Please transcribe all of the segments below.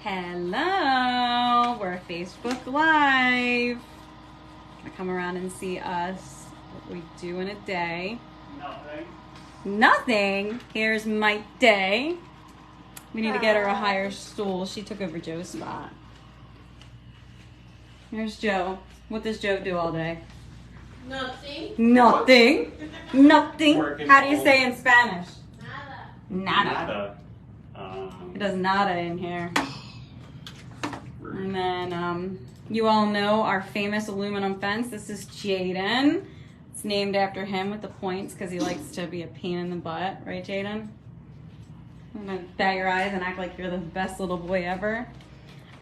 Hello, we're Facebook Live. Come around and see us, what we do in a day. Nothing. Here's my day. We need to get her a higher stool. She took over Joe's spot. Here's Joe. What does Joe do all day? Nothing. Nothing. Nothing. Working How do you all- say in Spanish? Nada. Nada. Nada. It does nada in here. And then you all know our famous aluminum fence. This is Jaden. It's named after him with the points because he likes to be a pain in the butt. Right, Jaden? I'm going to bat your eyes and act like you're the best little boy ever.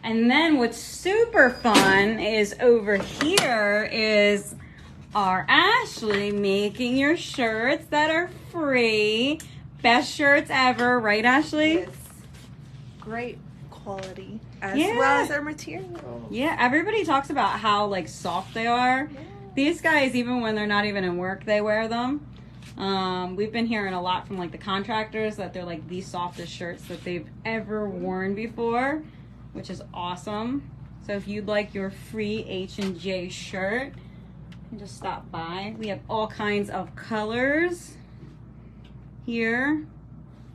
And then what's super fun is over here is our Ashley making your shirts that are free. Best shirts ever. Right, Ashley? Yes. Great quality as Yeah. well as their material. Yeah, everybody talks about how like soft they are. Yeah. These guys, even when they're not even in work, they wear them. We've been hearing a lot from like the contractors that they're like the softest shirts that they've ever worn before, which is awesome. So if you'd like your free H&J shirt, you can just stop by. We have all kinds of colors here.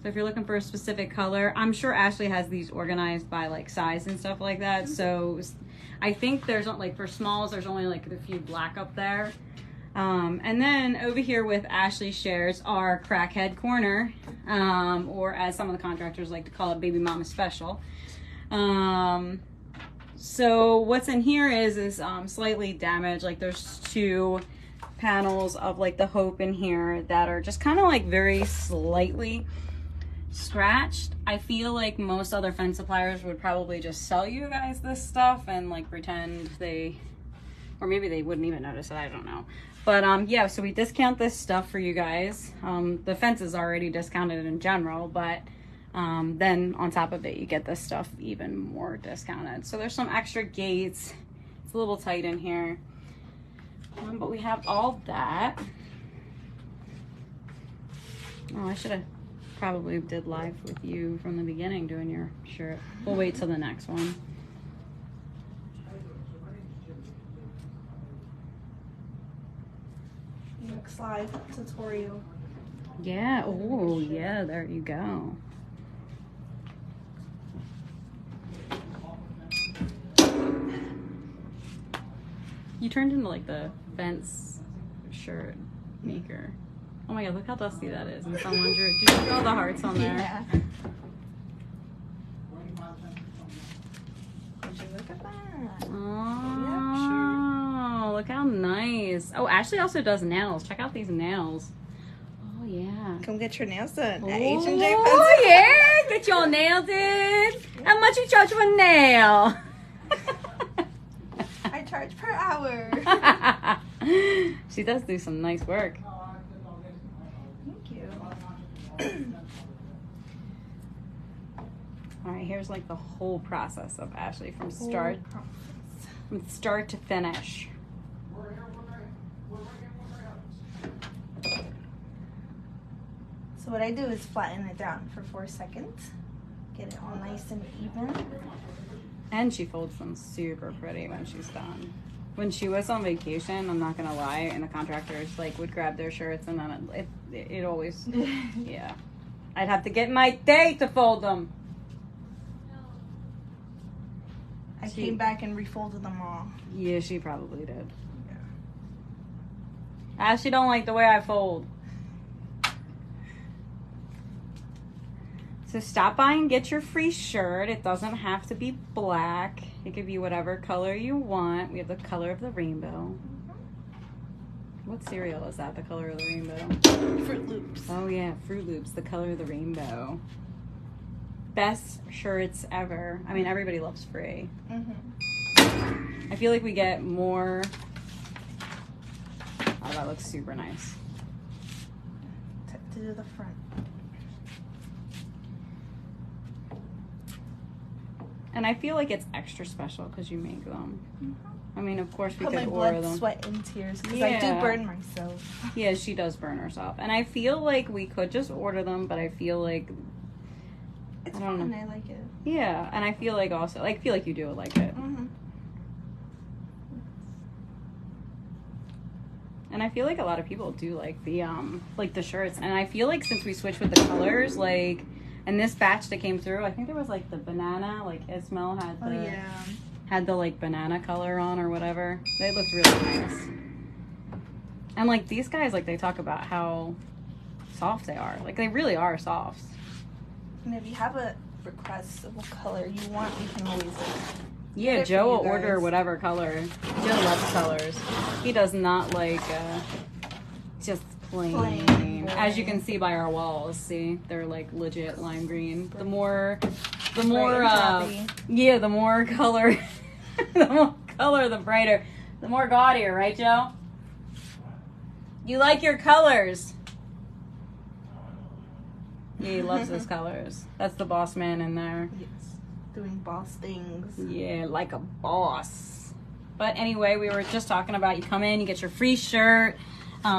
So if you're looking for a specific color, I'm sure Ashley has these organized by like size and stuff like that. So I think there's like for smalls, there's only like a few black up there. And then over here with Ashley shares our crackhead corner, or as some of the contractors like to call it, baby mama special. So what's in here is slightly damaged. Like there's two panels of like the Hope in here that are just kind of like very slightly scratched. I feel like most other fence suppliers would probably just sell you guys this stuff and like pretend they, or maybe they wouldn't even notice it, I don't know. But yeah, so we discount this stuff for you guys. The fence is already discounted in general, but then on top of it, you get this stuff even more discounted. So there's some extra gates. It's a little tight in here. But we have all that. Oh, I should have probably did live with you from the beginning doing your shirt. We'll wait till the next one. Next live tutorial. Yeah, oh yeah, there you go. You turned into like the fence shirt maker. Oh my god, look how dusty that is. And someone drew, do you see all the hearts on there? Yeah. Would you look at that? Oh, look how nice. Oh, Ashley also does nails. Check out these nails. Oh yeah. Come get your nails done at Oh, H&J oh yeah, get your nail done. How much you charge for a nail? I charge per hour. She does do some nice work. Thank you. All right, here's like the whole process of Ashley from start to finish. So what I do is flatten it down for 4 seconds. Get it all nice and even. And she folds them super pretty when she's done. When she was on vacation, I'm not gonna lie, and the contractors like would grab their shirts and then it always, yeah. I'd have to get my day to fold them. I came back and refolded them all. Yeah, she probably did. Yeah. Ashley don't like the way I fold. So stop by and get your free shirt. It doesn't have to be black. It could be whatever color you want. We have the color of the rainbow. What cereal is that, the color of the rainbow? Fruit Loops. Oh yeah, Fruit Loops, the color of the rainbow. Best shirts ever. I mean, everybody loves free. Mm-hmm. I feel like we get more. Oh, that looks super nice. To do the front. And I feel like it's extra special because you make them. I mean, of course, we Put could my order blood, them. sweat, and tears because I do Yeah. burn myself. Yeah, she does burn herself. And I feel like we could just order them, but I feel like It's I don't fun. know. I like it. Yeah, and I feel like also, like, feel like you do like it. Mm-hmm. And I feel like a lot of people do like the shirts. And I feel like since we switched with the colors, like, and this batch that came through, I think there was like the banana, like Ismail had the, had the like banana color on or whatever. They looked really nice. And like these guys, like they talk about how soft they are. Like they really are soft. And if you have a request of what color you want, you can always Yeah, Good for Joe will you order guys. whatever color. Joe loves colors. He does not like just plain. Plain, As you boring. can see by our walls, see, they're like legit lime green. The more and happy. yeah, the more color, the more color, the brighter, the more gaudier, right, Joe? You like your colors. Yeah, he loves his colors. That's the boss man in there. Yes. Doing boss things. Yeah, like a boss. But anyway, we were just talking about you come in, you get your free shirt. You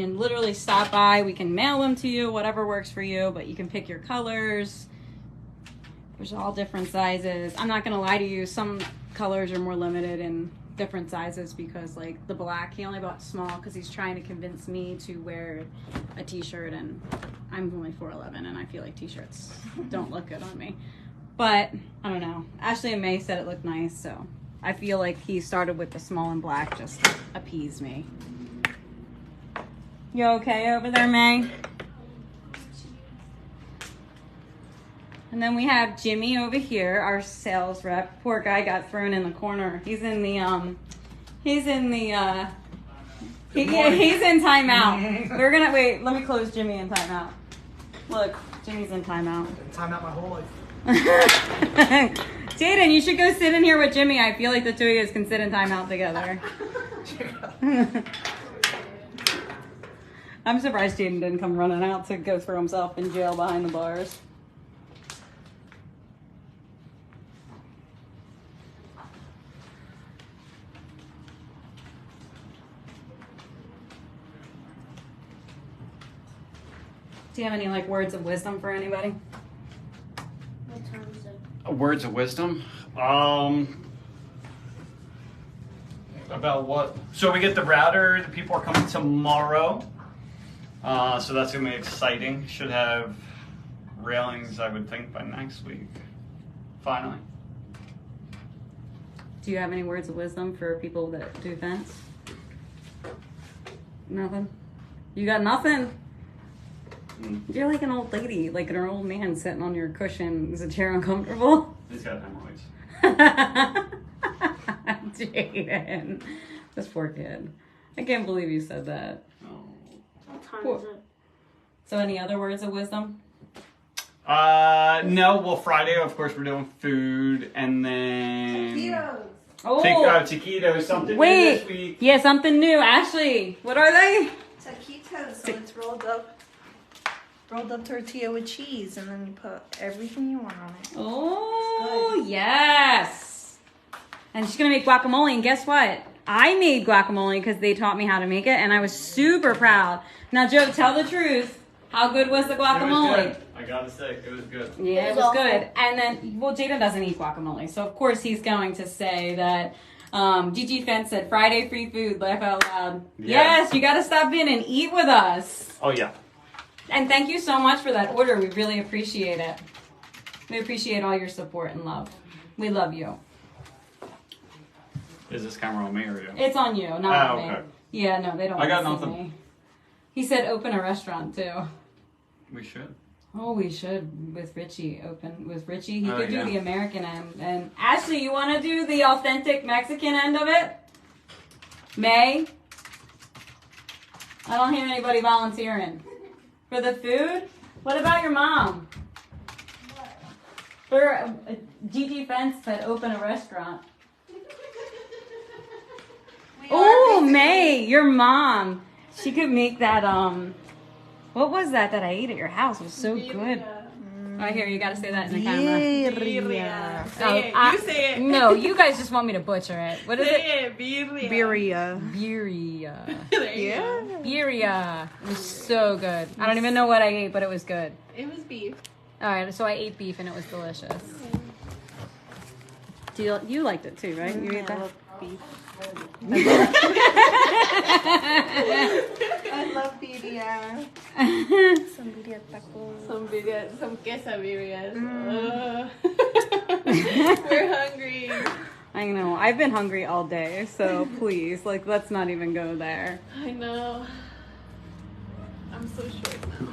can literally stop by. We can mail them to you, whatever works for you, but you can pick your colors. There's all different sizes. I'm not going to lie to you. Some colors are more limited in different sizes because, like, the black, he only bought small because he's trying to convince me to wear a t-shirt, and I'm only 4'11", and I feel like t-shirts don't look good on me. But, I don't know. Ashley and May said it looked nice, so I feel like he started with the small and black just to appease me. You okay over there, May? And then we have Jimmy over here, our sales rep. Poor guy got thrown in the corner. He's in he's in timeout. We're gonna, wait, let me close Jimmy in timeout. Look, Jimmy's in timeout. Time out my whole life. Jaden, you should go sit in here with Jimmy. I feel like the two of you guys can sit in timeout together. I'm surprised Jaden didn't come running out to go throw himself in jail behind the bars. Do you have any like words of wisdom for anybody? What time is it? Words of wisdom. About what? So we get the router. The people are coming tomorrow. So that's gonna be exciting. Should have railings, I would think, by next week. Finally. Do you have any words of wisdom for people that do events? Nothing? You got nothing? You're like an old lady, like an old man sitting on your cushion. Is the chair uncomfortable? He's got hemorrhoids. Jaden. This poor kid. I can't believe you said that. Oh. What time Cool. is it? So any other words of wisdom? No. Well, Friday, of course, we're doing food, and then Oh, taquitos. Something new wait. this week. Yeah, something new. Ashley, what are they? Taquitos. So it's rolled up tortilla with cheese, and then you put everything you want on it. Oh, yes. And she's going to make guacamole. And guess what? I made guacamole because they taught me how to make it. And I was super proud. Now, Joe, tell the truth. How good was the It was guacamole? good. I gotta say, it was good. Yeah, It it was was good. And then, well, Jaden doesn't eat guacamole. So, of course, he's going to say that Gigi Fence said, Friday free food, laugh out loud. Yeah. Yes, you got to stop in and eat with us. Oh yeah. And thank you so much for that order. We really appreciate it. We appreciate all your support and love. We love you. Is this camera on me or you? It's on you, not on me. Okay. Yeah, no, they don't I got want to see nothing. me. He said open a restaurant too. We should. Oh, we should with Richie. Open with Richie. He Oh, could do yeah. the American end. And Ashley, you want to do the authentic Mexican end of it? May? I don't hear anybody volunteering. For the food? What about your mom? For Gigi Fence said open a restaurant. Oh, May, your mom. She could make that, what was that I ate at your house? It was so good. Right here, you gotta say that in the camera. Birria. Oh, You say it. No, you guys just want me to butcher it. What is it? Birria. Birria. Birria. There you go. Yeah. Birria. It was so good. I don't even know what I ate, but it was good. It was beef. All right, so I ate beef and it was delicious. You liked it too, right? You ate that? beef. I love birria. Some birria tacos. Some quesadillas. We're hungry. I know. I've been hungry all day, so please, like, let's not even go there. I know. I'm so short now.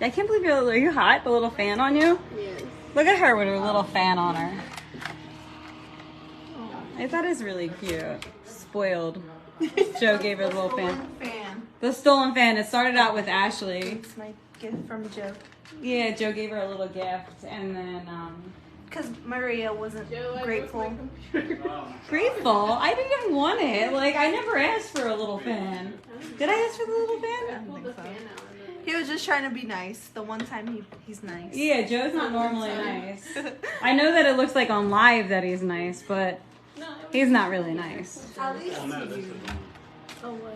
I can't believe are you hot? The little fan on you? Yes. Look at her with her little fan on her. I thought it's really cute. Spoiled. Joe gave her a little fan. The stolen fan. It started out with Ashley. It's my gift from Joe. Yeah, Joe gave her a little gift, and then Because Maria wasn't grateful. grateful. I didn't even want it. Like, I never asked for a little fan. Did I ask for the little fan? Pull the fan out. He was just trying to be nice. The one time he's nice. Yeah, Joe's not normally nice. I know that it looks like on live that he's nice, but he's not really nice. At least Oh, no, this you. is one. Oh, what?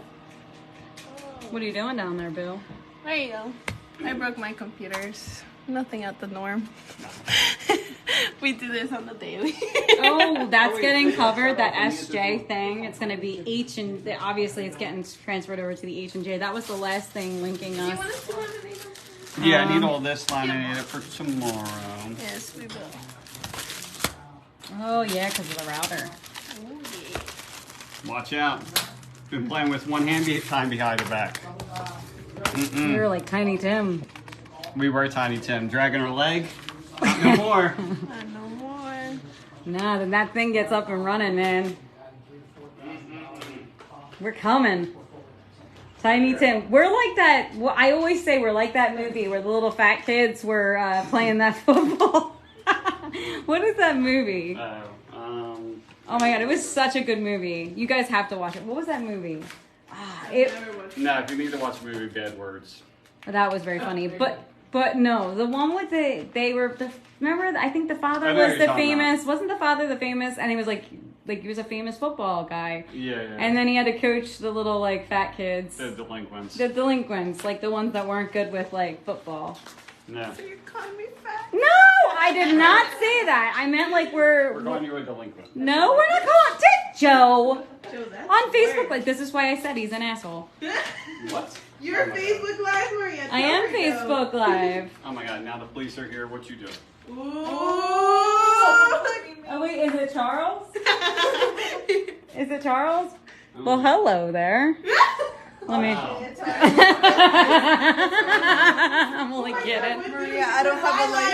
What are you doing down there, Bill? There you go. I broke my computers. Nothing out the norm. We do this on the daily. Oh, that's getting covered. That SJ thing. It's going to be H and obviously it's getting transferred over to the H and J. That was the last thing linking Do you us. want us to laminate them? Yeah, I need all this laminated for tomorrow. Yes, we will. Oh yeah, because of the router. Watch out. Been playing with one hand time behind her back. Mm-mm. You're like Tiny Tim. We were Tiny Tim. Dragging her leg. Not no more. No more. Nah, then that thing gets up and running, man. We're coming. Tiny Tim. We're like that. Well, I always say we're like that movie where the little fat kids were playing that football. What is that movie? Oh my god, it was such a good movie. You guys have to watch it. What was that movie? No, if you need to watch a movie, Bad Words. That was very funny. But no, the one with remember, I think the father I know was what the you're talking famous, wasn't the father the famous, and he was like he was a famous football guy. Yeah. And then he had to coach the little like fat kids. The delinquents. The delinquents, like the ones that weren't good with like football. No. So you're calling me fat? No, I did not say that. I meant like We're calling you a delinquent. No, we're not calling Take Joe Joe, that's on Facebook. weird. Like this is why I said he's an asshole. What? You're Facebook Live, Maria. I am Facebook Live. Oh my god, now the police are here. What you do? Ooh. Oh wait, is it Charles? Is it Charles? Well, hello there. Let me. I'm only kidding. Maria, I don't have a light.